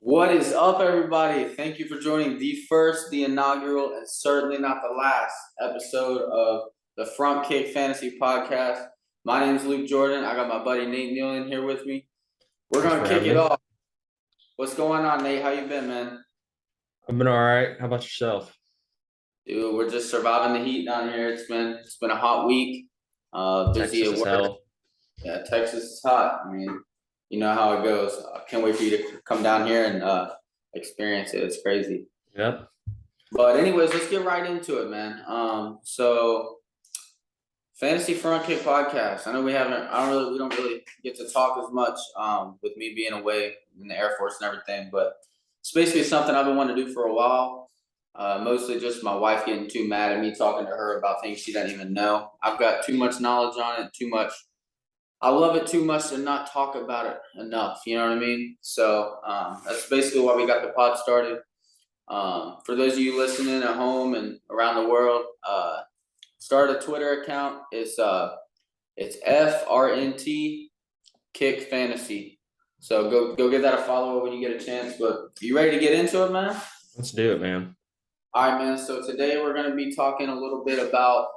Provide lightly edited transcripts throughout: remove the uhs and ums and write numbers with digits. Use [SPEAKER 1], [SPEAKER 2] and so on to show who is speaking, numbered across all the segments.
[SPEAKER 1] What is up, everybody? Thank you for joining the inaugural, and certainly not the last episode of the Front Kick Fantasy Podcast. My name is Luke Jordan. I got my buddy Nate Nealon here with me. We're
[SPEAKER 2] Thanks
[SPEAKER 1] gonna
[SPEAKER 2] for
[SPEAKER 1] kick
[SPEAKER 2] having
[SPEAKER 1] it
[SPEAKER 2] me.
[SPEAKER 1] off. What's going on, Nate? How you been, man?
[SPEAKER 2] I've been all right. How about yourself?
[SPEAKER 1] Dude, we're just surviving the heat down here. It's been a hot week. Busy
[SPEAKER 2] Texas
[SPEAKER 1] at
[SPEAKER 2] is
[SPEAKER 1] work.
[SPEAKER 2] hell.
[SPEAKER 1] Yeah, Texas is hot. I mean, you know how it goes. I can't wait for you to come down here and experience it. It's crazy.
[SPEAKER 2] Yep.
[SPEAKER 1] But anyways, let's get right into it, man. So Fantasy Front Kick Podcast. I know we don't really get to talk as much with me being away in the Air Force and everything, but it's basically something I've been wanting to do for a while. Mostly just my wife getting too mad at me talking to her about things she doesn't even know. I've got too much knowledge on it, too much. I love it too much to not talk about it enough. You know what I mean? So that's basically why we got the pod started. For those of you listening at home and around the world, start a Twitter account. It's FRNT Kick Fantasy. So go give that a follow when you get a chance. But you ready to get into it, man?
[SPEAKER 2] Let's do it, man.
[SPEAKER 1] All right, man. So today we're gonna be talking a little bit about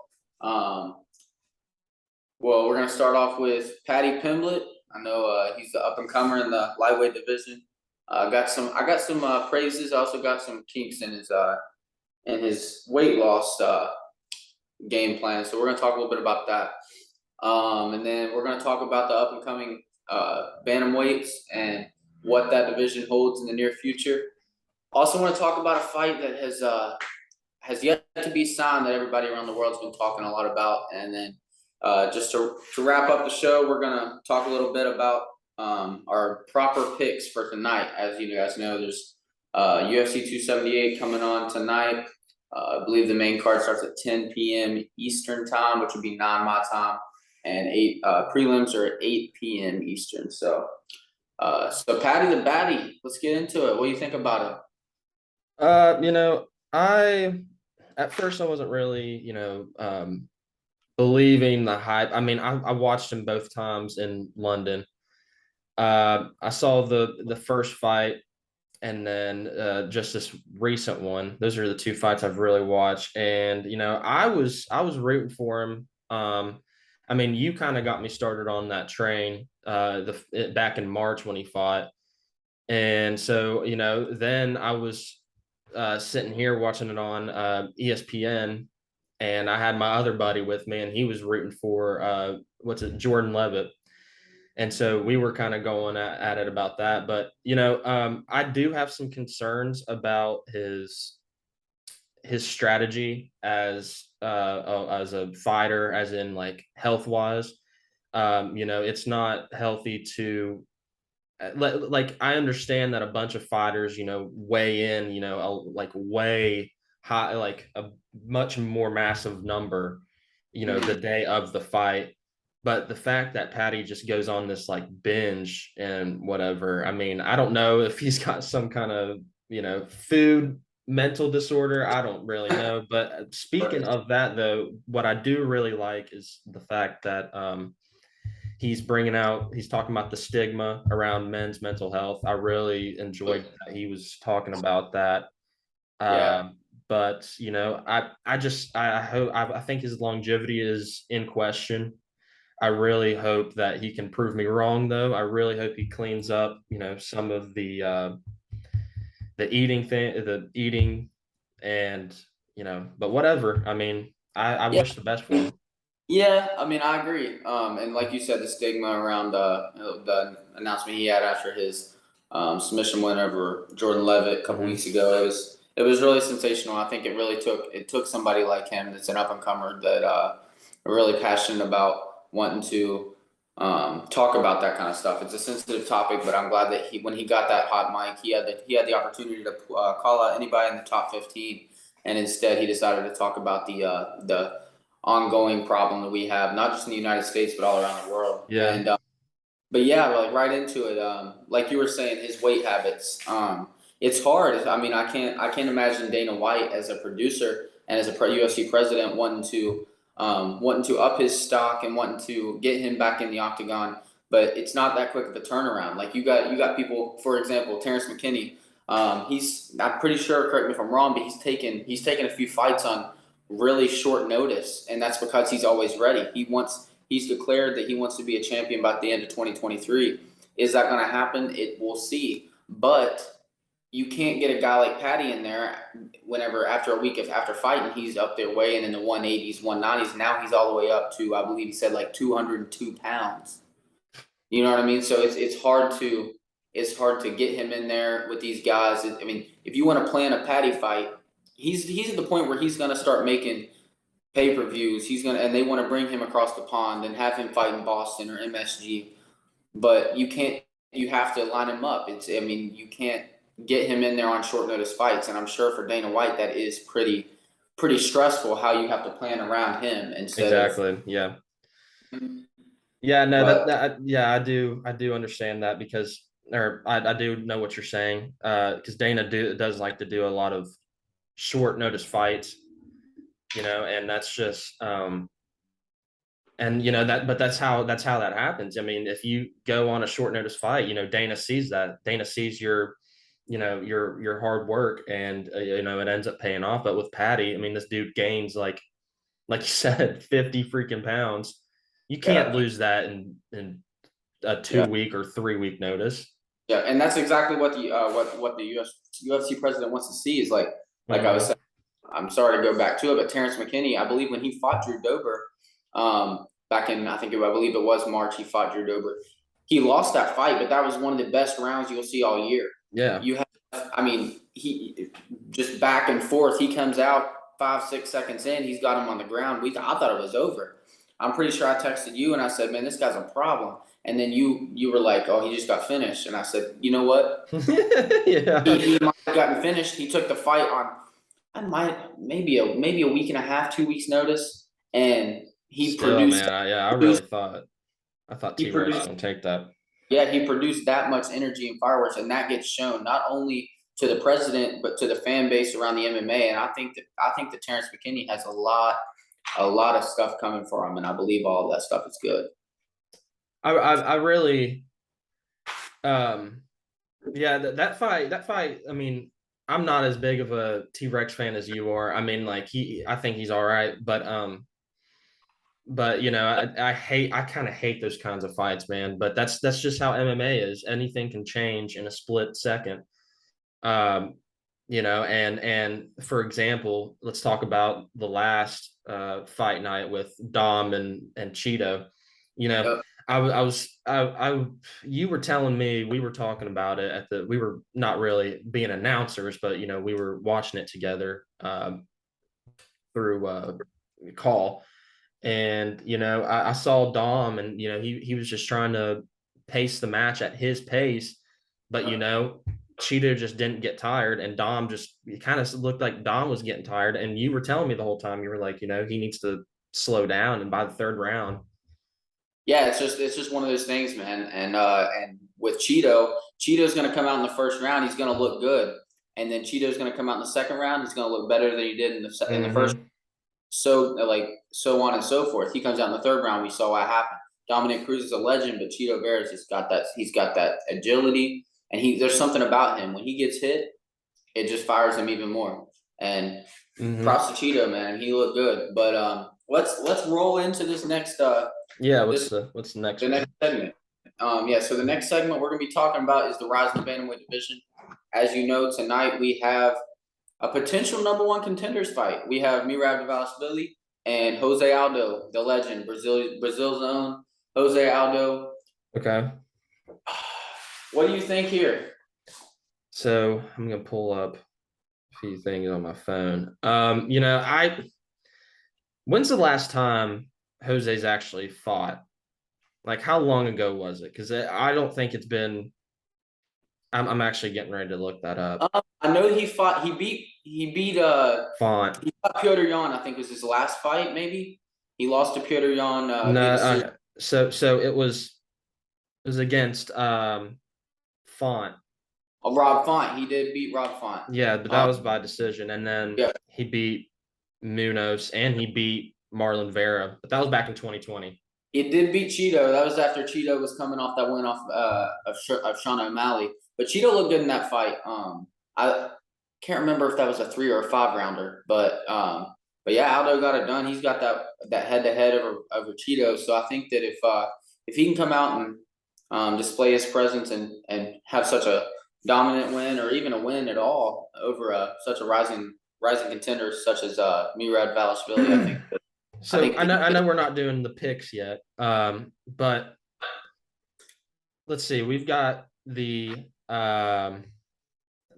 [SPEAKER 1] we're gonna start off with Paddy Pimblett. I know he's the up and comer in the lightweight division. I got some praises. I also got some kinks in his weight loss game plan. So we're going to talk a little bit about that. And then we're going to talk about the up and coming Bantamweights and what that division holds in the near future. Also want to talk about a fight that has yet to be signed that everybody around the world's been talking a lot about. And then just to wrap up the show, we're going to talk a little bit about our proper picks for tonight. As you guys know, there's UFC 278 coming on tonight. I believe the main card starts at 10 p.m. Eastern time, which would be 9 my time, and prelims are at 8 p.m. Eastern. So Paddy the Baddy, let's get into it. What do you think about it?
[SPEAKER 2] I at first I wasn't really, believing the hype. I mean, I watched him both times in London. I saw the first fight and then just this recent one. Those are the two fights I've really watched, and I was rooting for him. I mean, you kind of got me started on that train back in March when he fought, and so then I was sitting here watching it on ESPN, and I had my other buddy with me, and he was rooting for Jordan Levitt. And so we were kind of going at it about that. But I do have some concerns about his strategy as a fighter, as in like health wise. It's not healthy to like I understand that a bunch of fighters, weigh in, like way high, like a much more massive number, the day of the fight. But the fact that Patty just goes on this like binge and whatever, I mean, I don't know if he's got some kind of, food mental disorder. I don't really know. But speaking of that, though, what I do really like is the fact that he's talking about the stigma around men's mental health. I really enjoyed that he was talking about that.
[SPEAKER 1] Yeah.
[SPEAKER 2] But I hope I think his longevity is in question. I really hope that he can prove me wrong, though. I really hope he cleans up, some of the eating, and but whatever. I mean, I
[SPEAKER 1] Yeah.
[SPEAKER 2] wish the best for him.
[SPEAKER 1] Yeah, I mean, I agree. And like you said, the stigma around the announcement he had after his submission win over Jordan Levitt a couple
[SPEAKER 2] Mm-hmm.
[SPEAKER 1] weeks ago, it was really sensational. I think it took somebody like him that's an up and comer that are really passionate about wanting to talk about that kind of stuff. It's a sensitive topic, but I'm glad that when he got that hot mic, he had the opportunity to call out anybody in the top 15, and instead he decided to talk about the ongoing problem that we have, not just in the United States, but all around the world.
[SPEAKER 2] Yeah.
[SPEAKER 1] And but yeah, like right into it. Like you were saying, his weight habits. It's hard. I mean, I can't imagine Dana White as a producer and as a UFC president wanting to up his stock and wanting to get him back in the octagon but it's not that quick of a turnaround. Like you got people, for example, Terrence McKinney. I'm pretty sure. Correct me if I'm wrong, but he's taken a few fights on really short notice, and that's because he's always ready. He's declared that he wants to be a champion by the end of 2023. Is that going to happen? We'll see. But you can't get a guy like Paddy in there whenever after a week after fighting, he's up there weighing in the 180s, 190s. Now he's all the way up to, I believe he said, like 202 pounds. You know what I mean? So it's hard to get him in there with these guys. I mean, if you want to plan a Paddy fight, he's at the point where he's going to start making pay-per-views. And they want to bring him across the pond and have him fight in Boston or MSG. But you have to line him up. You can't get him in there on short notice fights. And I'm sure for Dana White, that is pretty stressful how you have to plan around him instead
[SPEAKER 2] Exactly. Yeah. Yeah, no, yeah, I do understand that because, or I do know what you're saying. Because Dana does like to do a lot of short notice fights, and that's just and but that's how that happens. I mean, if you go on a short notice fight, Dana sees that. Dana sees your hard work, and it ends up paying off. But with Paddy, I mean, this dude gains like you said, 50 freaking pounds. You can't lose that in a 2-week or 3-week notice.
[SPEAKER 1] Yeah, and that's exactly what the UFC president wants to see is like I was saying. I'm sorry to go back to it, but Terrence McKinney, I believe when he fought Drew Dober, back in I believe it was March, he fought Drew Dober. He lost that fight, but that was one of the best rounds you'll see all year.
[SPEAKER 2] Yeah,
[SPEAKER 1] he just back and forth. He comes out 5-6 seconds in, he's got him on the ground. I thought it was over. I'm pretty sure I texted you and I said, "Man, this guy's a problem." And then you were like, "Oh, he just got finished." And I said, "You know what?
[SPEAKER 2] Yeah,
[SPEAKER 1] he might have gotten finished." He took the fight on, maybe a week and a half, 2 weeks notice, and he produced.
[SPEAKER 2] Man, I thought T-Rex was gonna take that.
[SPEAKER 1] Yeah, he produced that much energy and fireworks, and that gets shown not only to the president but to the fan base around the MMA. And I think that Terrence McKinney has a lot of stuff coming for him, and I believe all of that stuff is good.
[SPEAKER 2] I really, yeah, that fight. I mean, I'm not as big of a T-Rex fan as you are. I mean, like I think he's all right, but I kind of hate those kinds of fights, man. But that's just how MMA is. Anything can change in a split second. And for example, let's talk about the last fight night with Dom and Cheeto. You were telling me, we were talking about it we were not really being announcers, but we were watching it together through call. And I saw Dom, and he was just trying to pace the match at his pace, but Cheeto just didn't get tired, and Dom it kind of looked like Dom was getting tired. And you were telling me the whole time, you were like, he needs to slow down. And by the third round,
[SPEAKER 1] yeah, it's just one of those things, man. And with Cheeto's going to come out in the first round. He's going to look good, and then Cheeto's going to come out in the second round. He's going to look better than he did in the first. So on and so forth. He comes out in the third round. We saw what happened. Dominic Cruz is a legend, but Cheeto Vera's just got that. He's got that agility, and there's something about him. When he gets hit, it just fires him even more. And props to Cheeto, man. He looked good. But let's roll into this next.
[SPEAKER 2] What's the next?
[SPEAKER 1] The next segment. So the next segment we're going to be talking about is the rise in the bantamweight division. As you know, tonight we have a potential number one contenders fight. We have Merab Dvalishvili and Jose Aldo, the legend, Brazil's own Jose Aldo.
[SPEAKER 2] Okay.
[SPEAKER 1] What do you think here?
[SPEAKER 2] So I'm gonna pull up a few things on my phone. When's the last time Jose's actually fought? Like, how long ago was it? Because I don't think it's been. I'm actually getting ready to look that up.
[SPEAKER 1] I know he fought. He beat
[SPEAKER 2] Font.
[SPEAKER 1] He fought Petr Yan. I think was his last fight. Maybe he lost to Petr Yan.
[SPEAKER 2] So it was against Font.
[SPEAKER 1] Rob Font. He did beat Rob Font.
[SPEAKER 2] Yeah, but that was by decision, and then he beat Munoz and he beat Marlon Vera, but that was back in 2020.
[SPEAKER 1] It did beat Cheeto. That was after Cheeto was coming off that win off of Sean O'Malley. But Cheeto looked good in that fight. I can't remember if that was a 3 or a 5 rounder, but yeah, Aldo got it done. He's got that head to head over Cheeto. So I think that if he can come out and display his presence and have such a dominant win or even a win at all over such a rising contender such as Murad Valashvili, I think.
[SPEAKER 2] So I know we're not doing the picks yet, but let's see. We've got the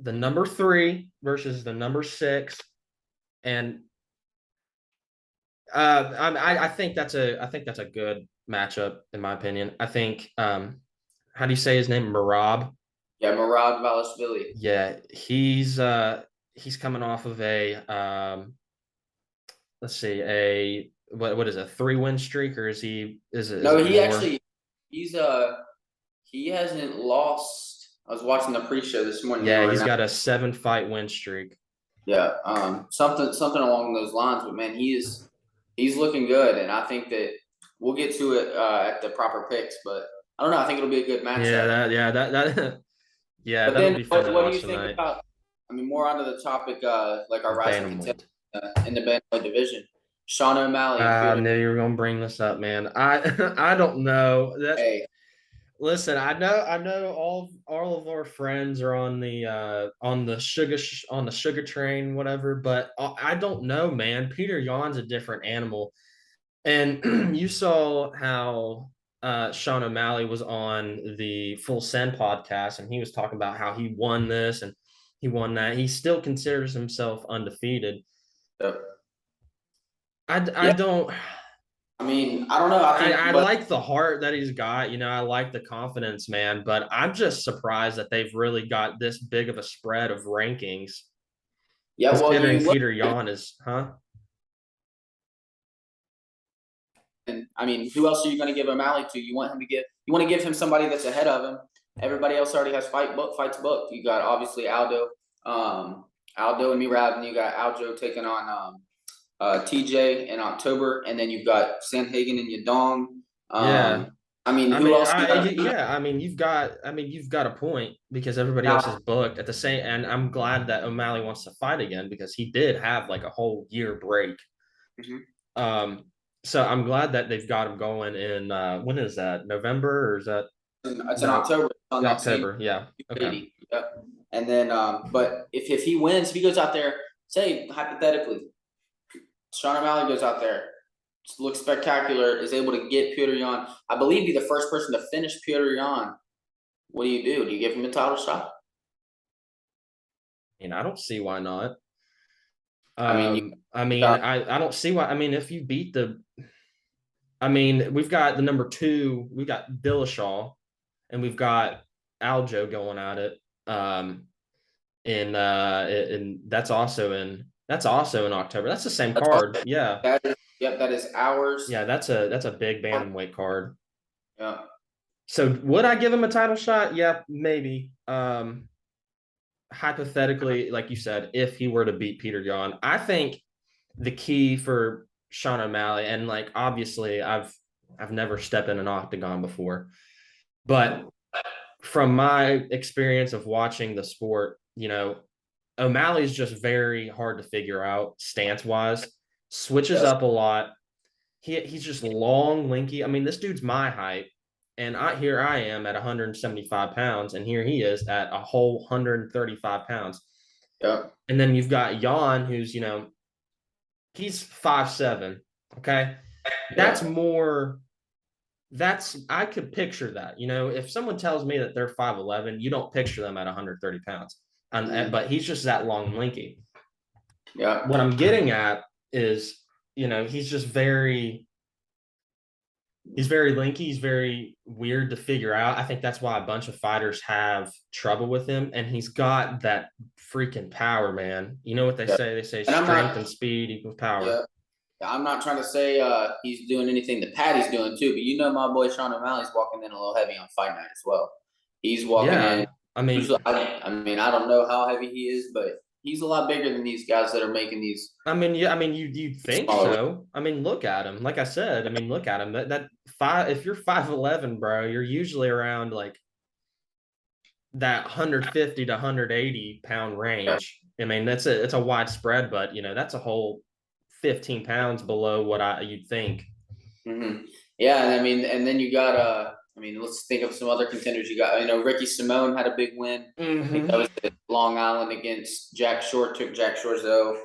[SPEAKER 2] number 3 versus the number 6, and I think that's a good matchup in my opinion. I think how do you say his name? Marab.
[SPEAKER 1] Yeah, Murad Valashvili.
[SPEAKER 2] Yeah, he's coming off of a let's see, a what is a 3-win streak, or is he is it?
[SPEAKER 1] No,
[SPEAKER 2] is it
[SPEAKER 1] he
[SPEAKER 2] more?
[SPEAKER 1] actually he hasn't lost. I was watching the pre-show this morning.
[SPEAKER 2] Yeah, he's got a 7-fight win streak.
[SPEAKER 1] Yeah, something along those lines. But man, he's looking good, and I think that we'll get to it at the proper picks. But I don't know. I think it'll be a good matchup.
[SPEAKER 2] Yeah,
[SPEAKER 1] But
[SPEAKER 2] that'll
[SPEAKER 1] then,
[SPEAKER 2] be fun to
[SPEAKER 1] what do
[SPEAKER 2] watch
[SPEAKER 1] you think
[SPEAKER 2] tonight.
[SPEAKER 1] about? I mean, more onto the topic, like our rising contender
[SPEAKER 2] Bantamweight.
[SPEAKER 1] in the bantamweight division, Sean O'Malley.
[SPEAKER 2] I knew you were gonna bring this up, man. I don't know that.
[SPEAKER 1] Hey,
[SPEAKER 2] Listen, I know all of our friends are on the sugar train, whatever. But I don't know, man. Peter Yan's a different animal, and you saw how Sean O'Malley was on the Full Send podcast, and he was talking about how he won this and he won that. He still considers himself undefeated. I
[SPEAKER 1] yeah.
[SPEAKER 2] don't.
[SPEAKER 1] I mean, I don't know. I think,
[SPEAKER 2] I
[SPEAKER 1] but
[SPEAKER 2] like the heart that he's got. I like the confidence, man. But I'm just surprised that they've really got this big of a spread of rankings,
[SPEAKER 1] yeah. Well,
[SPEAKER 2] considering
[SPEAKER 1] you look.
[SPEAKER 2] Peter Yan is, huh?
[SPEAKER 1] And I mean, who else are you going to give O'Malley to? You want to give him somebody that's ahead of him. Everybody else already has fights booked. You got obviously Aldo and Murad, and you got Aljo taking on TJ in October, and then you've got Sanhagen and Yadong.
[SPEAKER 2] Yeah.
[SPEAKER 1] I mean, who else?
[SPEAKER 2] You've got a point because everybody else is booked at the same. And I'm glad that O'Malley wants to fight again because he did have like a whole year break.
[SPEAKER 1] Mm-hmm.
[SPEAKER 2] So I'm glad that they've got him going in. When is that? November, or is that?
[SPEAKER 1] It's in October. On that
[SPEAKER 2] October, yeah.
[SPEAKER 1] Okay. Yep. And then, but if he wins, if he goes out there, say hypothetically, Sean O'Malley goes out there, looks spectacular, is able to get Peter Yan. I believe be the first person to finish Peter Yan. What do you do? Do you give him a title shot?
[SPEAKER 2] I don't see why not.
[SPEAKER 1] I
[SPEAKER 2] don't see why. If you beat we've got the number 2, we've got Dillashaw, and we've got Aljo going at it. And that's also in October. That's the same card. Yeah.
[SPEAKER 1] That is ours.
[SPEAKER 2] Yeah, that's a big bantamweight card.
[SPEAKER 1] Yeah.
[SPEAKER 2] So would I give him a title shot? Yeah, maybe. Hypothetically, like you said, if he were to beat Peter Yan, I think the key for Sean O'Malley, and like obviously I've never stepped in an octagon before, but from my experience of watching the sport, O'Malley is just very hard to figure out stance wise, switches up a lot. He's just long, lanky. This dude's my height. And here I am at 175 pounds, and here he is at a whole 135 pounds.
[SPEAKER 1] Yeah.
[SPEAKER 2] And then you've got Jan, who's, he's 5'7". Okay. That's more, I could picture that. If someone tells me that they're 5'11", you don't picture them at 130 pounds. But he's just that long, lanky.
[SPEAKER 1] Yeah.
[SPEAKER 2] What I'm getting at is, he's just he's very lanky. He's very weird to figure out. I think that's why a bunch of fighters have trouble with him. And he's got that freaking power, man. You know what they say? They say strength and speed equals power.
[SPEAKER 1] Yeah. I'm not trying to say he's doing anything that Paddy's doing too, but my boy Sean O'Malley's walking in a little heavy on fight night as well. He's walking in.
[SPEAKER 2] I don't
[SPEAKER 1] know how heavy he is, but he's a lot bigger than these guys that are making these
[SPEAKER 2] I mean, yeah, I mean, you think
[SPEAKER 1] smaller.
[SPEAKER 2] so. I mean, look at him. Like I said, I mean, look at him. That five, if you're 5'11", bro, you're usually around like that 150 to 180 pound
[SPEAKER 1] Yeah.
[SPEAKER 2] range. I mean, it's a wide spread, but that's a whole 15 pounds below what you'd think.
[SPEAKER 1] Mm-hmm. Yeah, and I mean, and then you got I mean, let's think of some other contenders. You got, Ricky Simone had a big win. I think that was at Long Island against Jack Shore. Took Jack Shore's though.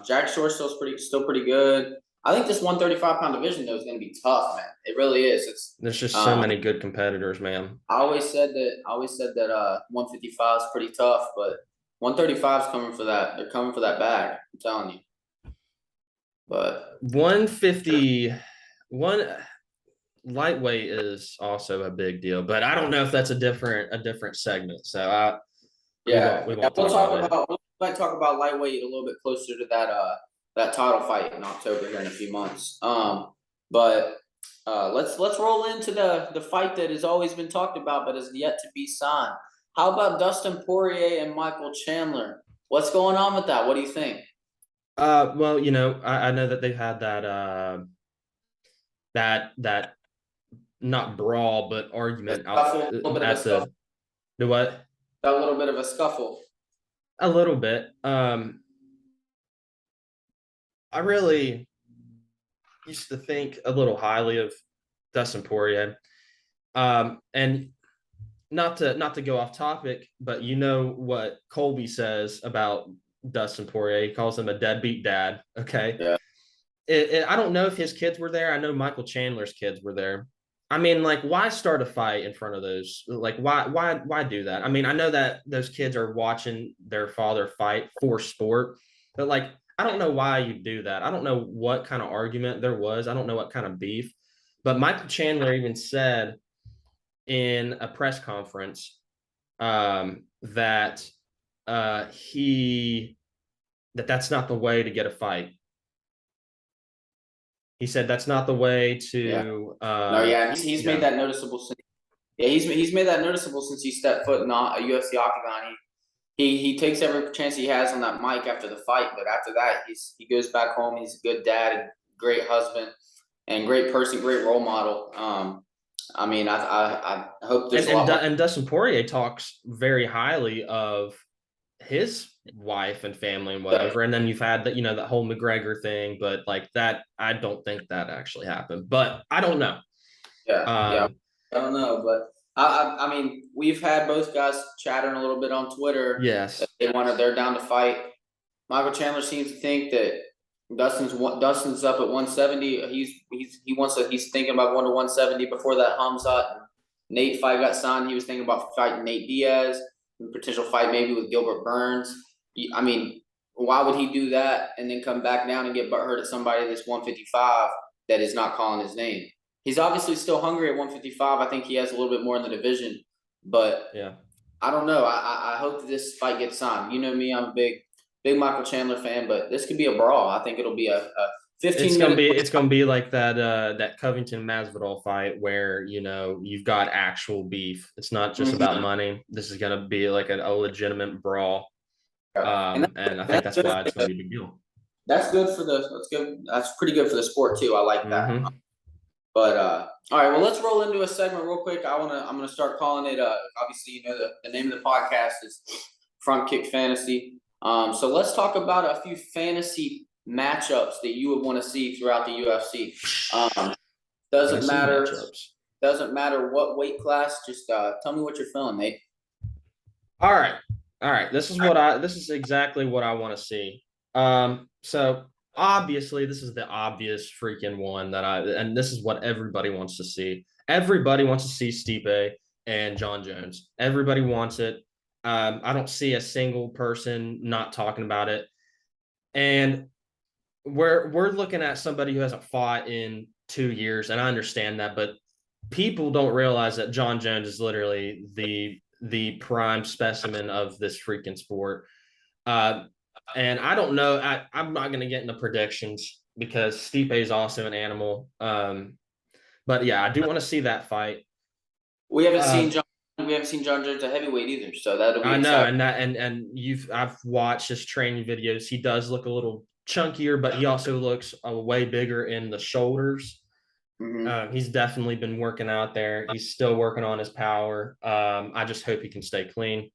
[SPEAKER 1] Jack Shore still pretty good. I think this 135-pound division though is going to be tough, man. It really is. It's
[SPEAKER 2] There's just so many good competitors, man.
[SPEAKER 1] I always said that 155 is pretty tough, but 135 is coming for that. They're coming for that bag. I'm telling you. But
[SPEAKER 2] 151 lightweight is also a big deal, but I don't know if that's a different segment. So we won't
[SPEAKER 1] we might talk about lightweight a little bit closer to that title fight in October here in a few months. But let's roll into the fight that has always been talked about but has yet to be signed. How about Dustin Poirier and Michael Chandler? What's going on with that? What do you think?
[SPEAKER 2] Well, I know that they've had that not brawl but argument out at the what?
[SPEAKER 1] A little bit of a scuffle.
[SPEAKER 2] A little bit. I really used to think a little highly of Dustin Poirier. And not to go off topic, but you know what Colby says about Dustin Poirier. He calls him a deadbeat dad. Okay.
[SPEAKER 1] Yeah.
[SPEAKER 2] I don't know if his kids were there. I know Michael Chandler's kids were there. I mean, like, why start a fight in front of those? Like, why do that? I mean, I know that those kids are watching their father fight for sport, but like, I don't know why you do that. I don't know what kind of argument there was. I don't know what kind of beef, but Michael Chandler even said in a press conference that that's not the way to get a fight. He said that's not the way to.
[SPEAKER 1] He's made that noticeable since. Yeah, he's made that noticeable since he stepped foot in a UFC octagon. He takes every chance he has on that mic after the fight, but after that, he goes back home. He's a good dad, great husband, and great person, great role model. I mean, I hope there's
[SPEAKER 2] and Dustin Poirier talks very highly of his wife and family and whatever. And then you've had that whole McGregor thing, but like that, I don't think that actually happened. But I don't know.
[SPEAKER 1] I don't know, but I mean, we've had both guys chattering a little bit on Twitter.
[SPEAKER 2] Yes,
[SPEAKER 1] they're down to fight. Michael Chandler seems to think that Dustin's up at 170. He's thinking about going to 170 before that Hamzat Nate fight got signed. He was thinking about fighting Nate Diaz, potential fight maybe with Gilbert Burns. I mean, why would he do that and then come back down and get butthurt at somebody that's 155 that is not calling his name? He's obviously still hungry at 155. I think he has a little bit more in the division, but
[SPEAKER 2] yeah,
[SPEAKER 1] I don't know. I hope that this fight gets signed. You know me, I'm a big Michael Chandler fan, but this could be a brawl. I think it'll be a 15
[SPEAKER 2] it's gonna be like that Covington Masvidal fight where you've got actual beef. It's not just about money. This is gonna be like a legitimate brawl. And I think that's why it's gonna be a big deal.
[SPEAKER 1] That's pretty good for the sport too. I like that.
[SPEAKER 2] Mm-hmm.
[SPEAKER 1] But all right, well, let's roll into a segment real quick. I'm gonna start calling it. Obviously, the name of the podcast is Front Kick Fantasy. So let's talk about a few fantasy matchups that you would want to see throughout the UFC. Doesn't matter what weight class. Just tell me what you're feeling, Nate.
[SPEAKER 2] All right. This is exactly what I want to see. So obviously this is the obvious freaking one and this is what everybody wants to see. Everybody wants to see Stipe and Jon Jones. Everybody wants it. I don't see a single person not talking about it. And we're looking at somebody who hasn't fought in 2 years, and I understand that, but people don't realize that Jon Jones is literally the prime specimen of this freaking sport. And I don't know. I'm not going to get into predictions because Stipe is also an animal. But yeah, I do want to see that fight.
[SPEAKER 1] We haven't seen we haven't seen Jon Jones at heavyweight either, so that'll be
[SPEAKER 2] I know,
[SPEAKER 1] exciting.
[SPEAKER 2] and I've watched his training videos. He does look a little chunkier, but he also looks way bigger in the shoulders.
[SPEAKER 1] Mm-hmm.
[SPEAKER 2] He's definitely been working out there. He's still working on his power. I just hope he can stay clean.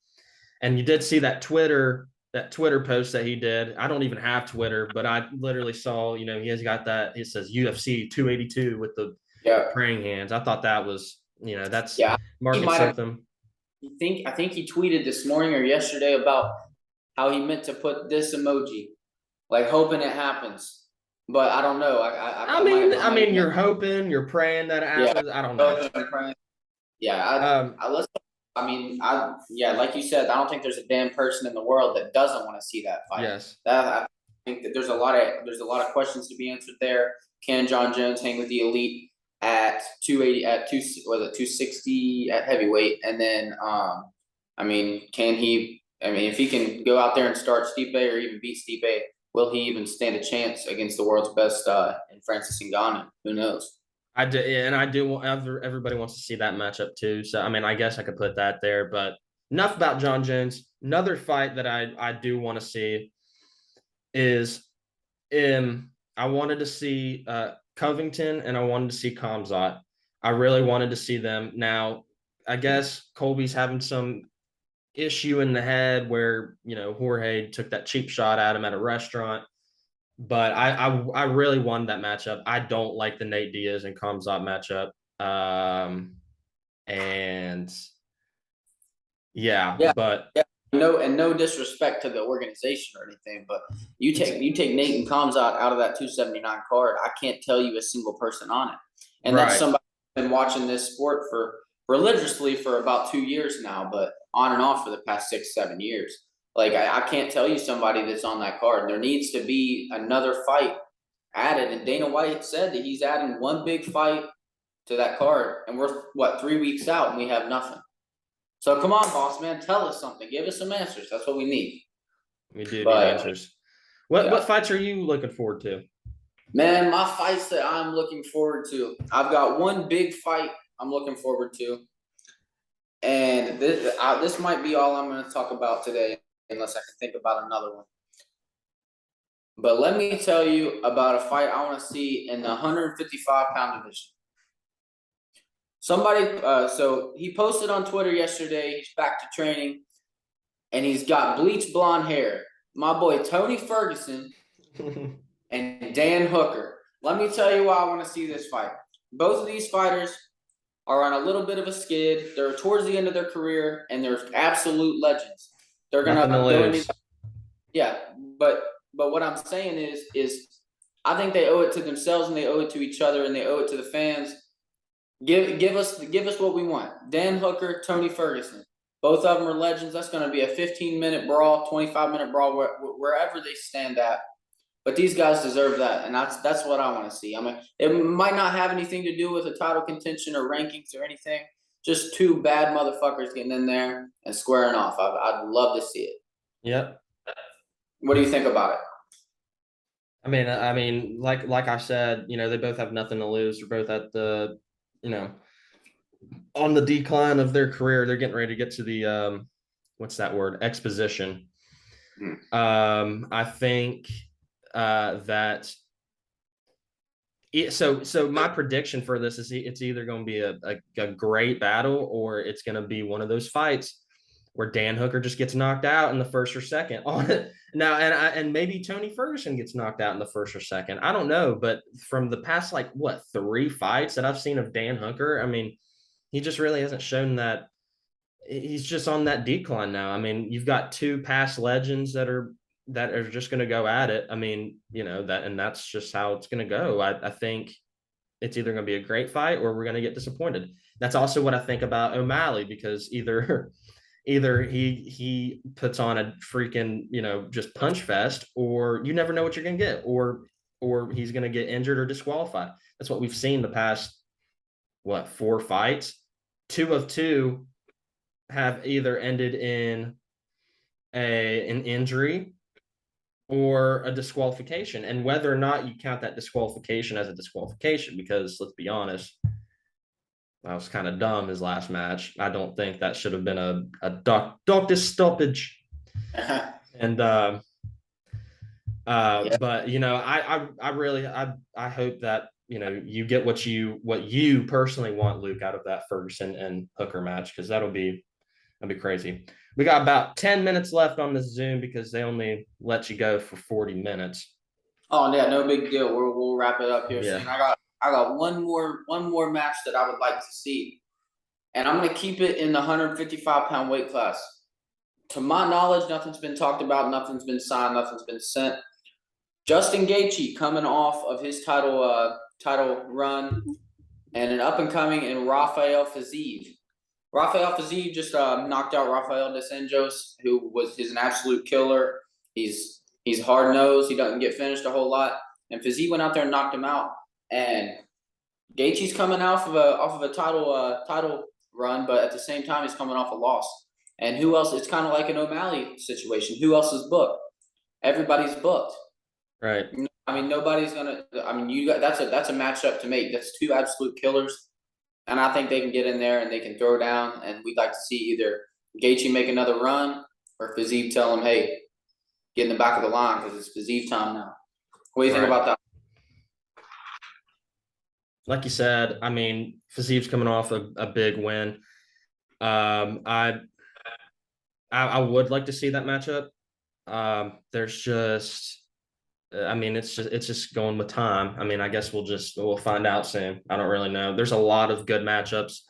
[SPEAKER 2] And you did see that Twitter post that he did. I don't even have Twitter, but I literally saw, he has got that. It says UFC 282 with the
[SPEAKER 1] Yeah,
[SPEAKER 2] praying hands. I thought that was, that's
[SPEAKER 1] yeah. He
[SPEAKER 2] marking
[SPEAKER 1] might have.
[SPEAKER 2] something.
[SPEAKER 1] I think he tweeted this morning or yesterday about how he meant to put this emoji, like hoping it happens. But I don't know. I might be
[SPEAKER 2] You're
[SPEAKER 1] missing.
[SPEAKER 2] hoping, you're praying that it
[SPEAKER 1] Yeah.
[SPEAKER 2] happens. I don't know.
[SPEAKER 1] Yeah,
[SPEAKER 2] Um,
[SPEAKER 1] yeah, like you said, I don't think there's a damn person in the world that doesn't want to see that fight.
[SPEAKER 2] yes,
[SPEAKER 1] I think that there's a lot of questions to be answered there. Can Jon Jones hang with the elite at 280 at 260 at heavyweight, and then can he? I mean, if he can go out there and start Stipe or even beat Stipe, will he even stand a chance against the world's best in Francis Ngannou? Who knows?
[SPEAKER 2] I do, and I do want everybody wants to see that matchup too. So I guess I could put that there. But enough about Jon Jones. Another fight that I do want to see is I wanted to see Covington and I wanted to see Kamzat. I really wanted to see them. Now, I guess Colby's having some issue in the head where Jorge took that cheap shot at him at a restaurant. But I really wanted that matchup. I don't like the Nate Diaz and Kamzat matchup. And yeah,
[SPEAKER 1] Yeah,
[SPEAKER 2] but
[SPEAKER 1] yeah. No disrespect to the organization or anything, but you take Nate and Kamzat out of that 279 card. I can't tell you a single person on it, and that's
[SPEAKER 2] right.
[SPEAKER 1] somebody who's been watching this sport for religiously for about 2 years now, but on and off for the past 6 7 years. Like I can't tell you somebody that's on that card. There needs to be another fight added, and Dana White said that he's adding one big fight to that card, and we're what 3 weeks out and we have nothing. So come on, boss man, tell us something. Give us some answers. That's what we need.
[SPEAKER 2] We do need
[SPEAKER 1] But
[SPEAKER 2] answers. What
[SPEAKER 1] yeah,
[SPEAKER 2] fights are you looking forward to?
[SPEAKER 1] man, my fights that I'm looking forward to. I've got one big fight I'm looking forward to, and this might be all I'm going to talk about today, unless I can think about another one. But let me tell you about a fight I want to see in the 155-pound division. So he posted on Twitter yesterday. He's back to training, and he's got bleach blonde hair. My boy Tony Ferguson and Dan Hooker. Let me tell you why I want to see this fight. Both of these fighters are on a little bit of a skid. They're towards the end of their career, and they're absolute legends. They're
[SPEAKER 2] Nothing to lose.
[SPEAKER 1] Yeah, but what I'm saying is I think they owe it to themselves, and they owe it to each other, and they owe it to the fans. Give us what we want. Dan Hooker, Tony Ferguson. Both of them are legends. That's going to be a 15-minute brawl, 25-minute brawl, wherever they stand at. But these guys deserve that, and that's what I want to see. I mean, it might not have anything to do with a title contention or rankings or anything. Just two bad motherfuckers getting in there and squaring off. I'd love to see it.
[SPEAKER 2] Yep.
[SPEAKER 1] What do you think about it?
[SPEAKER 2] Like I said, they both have nothing to lose. They're both at the, you know, on the decline of their career. They're getting ready to get to the what's that word? Exposition. I think that so my prediction for this is it's either going to be a great battle or it's going to be one of those fights where Dan Hooker just gets knocked out in the first or second on it. Now, and maybe Tony Ferguson gets knocked out in the first or second. I don't know, but from the past, like 3 fights that I've seen of Dan Hooker, he just really hasn't shown that he's just on that decline now. You've got two past legends that are just going to go at it. That's just how it's going to go. I think it's either going to be a great fight or we're going to get disappointed. That's also what I think about OMalley, because either he puts on a freaking, just punch fest, or you never know what you're going to get, or he's going to get injured or disqualified. That's what we've seen the past, 4 fights. 2 of 2 have either ended in an injury or a disqualification, and whether or not you count that disqualification as a disqualification, because let's be honest, That was kind of dumb his last match. I don't think that should have been a doctor stoppage. And
[SPEAKER 1] Yeah.
[SPEAKER 2] but I really I hope that you get what you personally want, Luke, out of that Ferguson and Hooker match, because that'll be crazy. We got about 10 minutes left on this Zoom because they only let you go for 40 minutes.
[SPEAKER 1] Oh yeah, no big deal. We'll wrap it up here
[SPEAKER 2] Yeah.
[SPEAKER 1] soon. I got one more match that I would like to see, and I'm gonna keep it in the 155-pound weight class. To my knowledge, nothing's been talked about, nothing's been signed, nothing's been sent. Justin Gaethje coming off of his title run, and an up and coming in Rafael Fiziev. Rafael Fiziev just knocked out Rafael dos Anjos, who is an absolute killer. He's hard nosed. He doesn't get finished a whole lot. And Fiziev went out there and knocked him out. And Gaethje's coming off of a title run, but at the same time he's coming off a loss. And who else? It's kind of like an OMalley situation. Who else is booked? Everybody's booked.
[SPEAKER 2] Right.
[SPEAKER 1] I mean, nobody's gonna. I mean, that's a matchup to make. That's two absolute killers, and I think they can get in there and they can throw down. And we'd like to see either Gaethje make another run or Fiziev tell him, "Hey, get in the back of the line because it's Fiziev time now." What do you think about that?
[SPEAKER 2] Like you said, I mean, Fiziev's coming off a big win. I would like to see that matchup. There's just, I mean, it's just going with time. I mean, I guess we'll find out soon. I don't really know. There's a lot of good matchups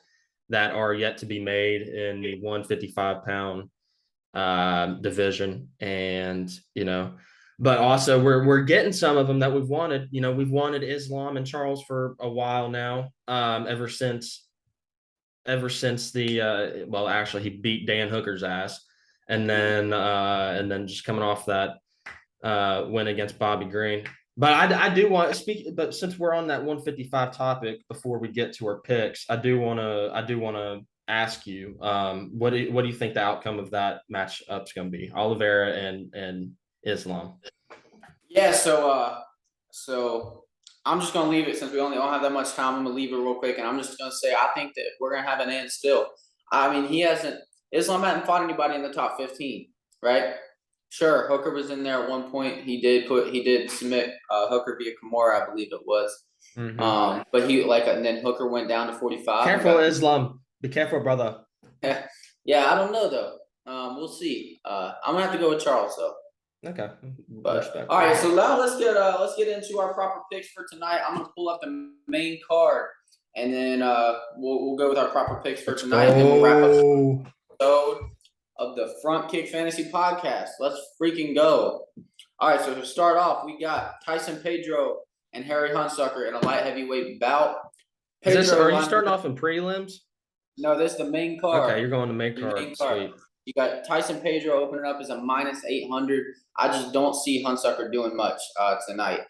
[SPEAKER 2] that are yet to be made in the 155-pound division, and but also we're getting some of them that we've wanted. We've wanted Islam and Charles for a while now. Ever since the well, actually, he beat Dan Hooker's ass, and then just coming off that win against Bobby Green. But I do want to speak. But since we're on that 155 topic, before we get to our picks, I do want to ask you, what do you think the outcome of that matchup is going to be? Oliveira and Islam.
[SPEAKER 1] Yeah. So I'm just gonna leave it since we only don't have that much time. I'm gonna leave it real quick, and I'm just gonna say I think that we're gonna have an end still. I mean, Islam hasn't fought anybody in the top 15, right? Sure, Hooker was in there at one point. He did submit Hooker via Kimura, I believe it was.
[SPEAKER 2] Mm-hmm.
[SPEAKER 1] But and then Hooker went down to 45.
[SPEAKER 2] Careful, Islam. Be careful, brother.
[SPEAKER 1] Yeah, I don't know though. We'll see. I'm gonna have to go with Charles though.
[SPEAKER 2] Okay.
[SPEAKER 1] But all right, so now let's get into our proper picks for tonight. I'm gonna pull up the main card, and then we'll go with our proper picks for tonight, and then we'll wrap up the episode of the Front Kick Fantasy Podcast. Let's freaking go! All right, so to start off, we got Tyson Pedro and Harry Hunsucker in a light heavyweight bout.
[SPEAKER 2] Are you starting off in prelims?
[SPEAKER 1] No, this is the main card.
[SPEAKER 2] Okay, you're going to main card. Sweet.
[SPEAKER 1] You got Tyson Pedro opening up as a minus 800. I just don't see Hunsucker doing much tonight.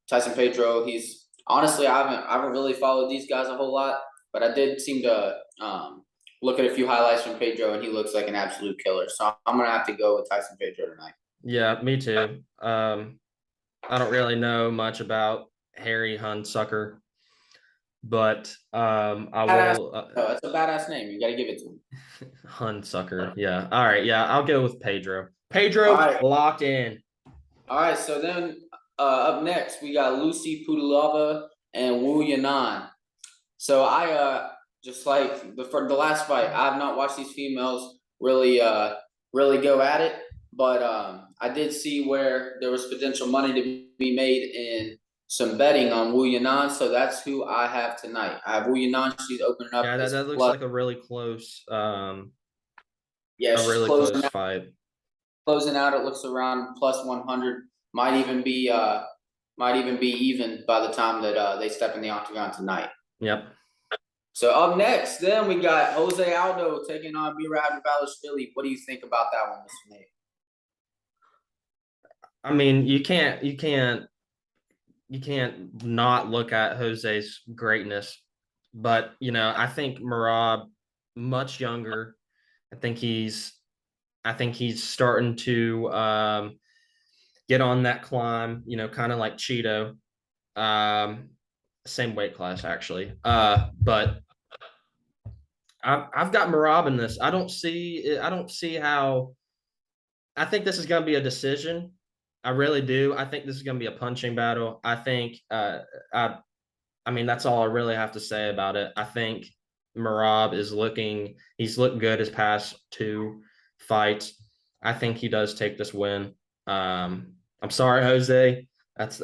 [SPEAKER 1] Tyson Pedro, he's honestly, I haven't really followed these guys a whole lot, but I did seem to look at a few highlights from Pedro, and he looks like an absolute killer. So I'm gonna have to go with Tyson Pedro tonight.
[SPEAKER 2] Yeah, me too. I don't really know much about Harry Hunsucker, but I will.
[SPEAKER 1] It's a badass name. You got to give it to him.
[SPEAKER 2] Hunsucker. Yeah. All right. Yeah, I'll go with Pedro. Pedro locked in.
[SPEAKER 1] All right. So then up next we got Lucy Pudilova and Wu Yanan. So I just like for the last fight, I have not watched these females really go at it, but I did see where there was potential money to be made in some betting on Wu Yanan, so that's who I have tonight. I have Wu Yanan. She's opening up.
[SPEAKER 2] Yeah, that looks like a really close.
[SPEAKER 1] Yeah,
[SPEAKER 2] a really close fight.
[SPEAKER 1] Closing out, it looks around plus 100. Might even be even by the time that they step in the octagon tonight.
[SPEAKER 2] Yep.
[SPEAKER 1] So up next, then we got Jose Aldo taking on Merab Dvalishvili. What do you think about that one, Mr. Nate?
[SPEAKER 2] I mean, you can't not look at Jose's greatness, but I think Merab, much younger. I think he's starting to get on that climb, kind of like Cheeto. Same weight class actually. But I've got Marab in this. I don't see how. I think this is going to be a decision. I really do. I think this is going to be a punching battle. I think. I mean, that's all I really have to say about it. I think Marab he's looked good his past two fights. I think he does take this win. I'm sorry, Jose.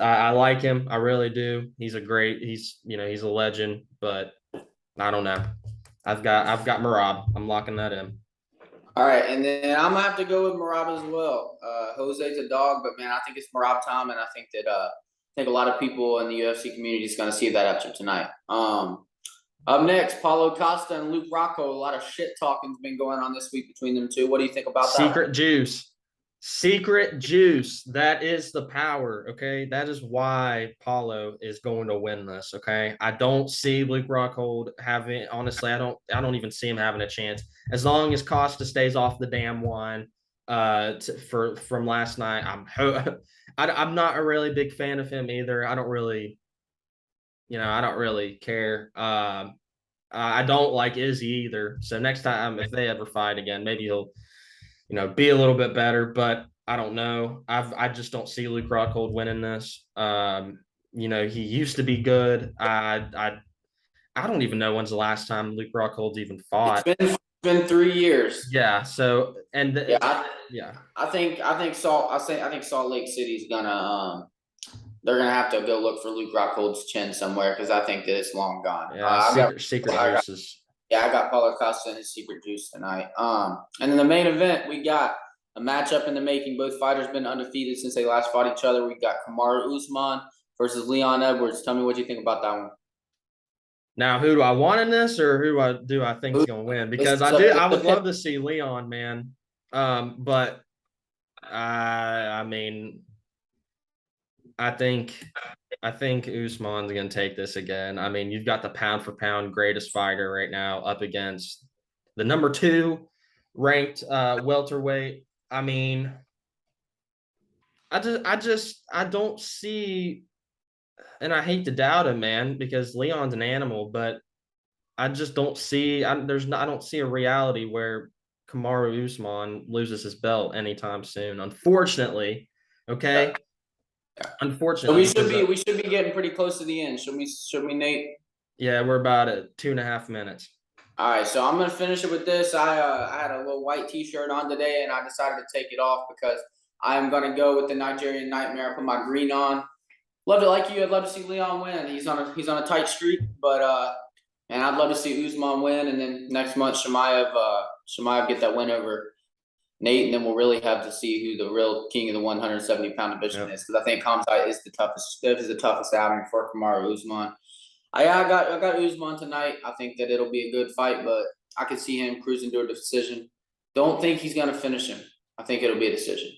[SPEAKER 2] I like him. I really do. He's a legend, but I don't know. I've got Marab. I'm locking that in.
[SPEAKER 1] All right, and then I'm gonna have to go with Marab as well. Jose's a dog, but man, I think it's Marab time, and I think that I think a lot of people in the UFC community is gonna see that after tonight. Up next, Paulo Costa and Luke Rocco. A lot of shit talking's been going on this week between them two. What do you think about that
[SPEAKER 2] Secret
[SPEAKER 1] one?
[SPEAKER 2] juice. Secret juice. That is the power. Okay. That is why Paulo is going to win this. Okay. I don't see Luke Rockhold having, honestly, I don't even see him having a chance. As long as Costa stays off the damn wine from last night. I'm not a really big fan of him either. I don't really care. I don't like Izzy either. So next time, if they ever fight again, maybe he'll be a little bit better, but I don't know. I just don't see Luke Rockhold winning this. He used to be good. I don't even know when's the last time Luke Rockhold's even fought.
[SPEAKER 1] It's been 3 years.
[SPEAKER 2] Yeah. So
[SPEAKER 1] Yeah, I think Salt Lake City's gonna they're gonna have to go look for Luke Rockhold's chin somewhere because I think that it's long gone.
[SPEAKER 2] Yeah. Secret juices.
[SPEAKER 1] I got Paulo Costa and his secret juice tonight. And then the main event, we got a matchup in the making. Both fighters been undefeated since they last fought each other. We got Kamaru Usman versus Leon Edwards. Tell me what you think about that one.
[SPEAKER 2] Now, who do I want in this, or do I think is going to win? Because I would love to see Leon, man. But I mean, I think Usman's going to take this again. I mean, you've got the pound for pound greatest fighter right now up against the number 2 ranked welterweight. I mean, I don't see, and I hate to doubt him, man, because Leon's an animal, but I just don't see. I don't see a reality where Kamaru Usman loses his belt anytime soon. Unfortunately, okay. Unfortunately,
[SPEAKER 1] so we should be getting pretty close to the end. Should we, Nate?
[SPEAKER 2] Yeah, we're about at 2.5 minutes.
[SPEAKER 1] All right, so I'm gonna finish it with this. I had a little white T-shirt on today, and I decided to take it off because I am gonna go with the Nigerian Nightmare. I put my green on. Love it like you. I'd love to see Leon win. He's on a tight streak, but and I'd love to see Usman win, and then next month Shemaev get that win over Nate, and then we'll really have to see who the real king of the 170-pound division is. Because I think Kamzat is the toughest outing for Kamaru Usman. I got Usman tonight. I think that it'll be a good fight, but I could see him cruising to a decision. Don't think he's gonna finish him. I think it'll be a decision.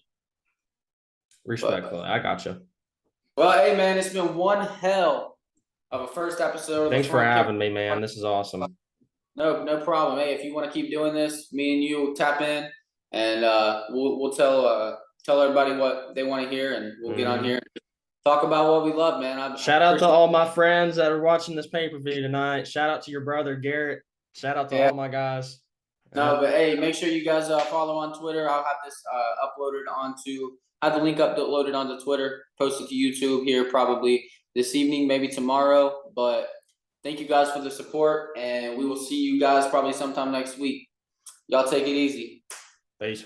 [SPEAKER 2] Respectfully, I gotcha.
[SPEAKER 1] Well, hey man, it's been one hell of a first episode.
[SPEAKER 2] Thanks for having me, man. This is awesome.
[SPEAKER 1] No problem. Hey, if you want to keep doing this, me and you will tap in, and we'll tell everybody what they want to hear, and we'll get on here and talk about what we love, man.
[SPEAKER 2] Shout out to all my friends that are watching this pay-per-view tonight. Shout out to your brother Garrett. Shout out to all my guys.
[SPEAKER 1] No, but hey, make sure you guys follow on Twitter. I'll have this have the link uploaded onto Twitter, posted to YouTube here probably this evening, maybe tomorrow. But thank you guys for the support, and we will see you guys probably sometime next week. Y'all take it easy.
[SPEAKER 2] Peace.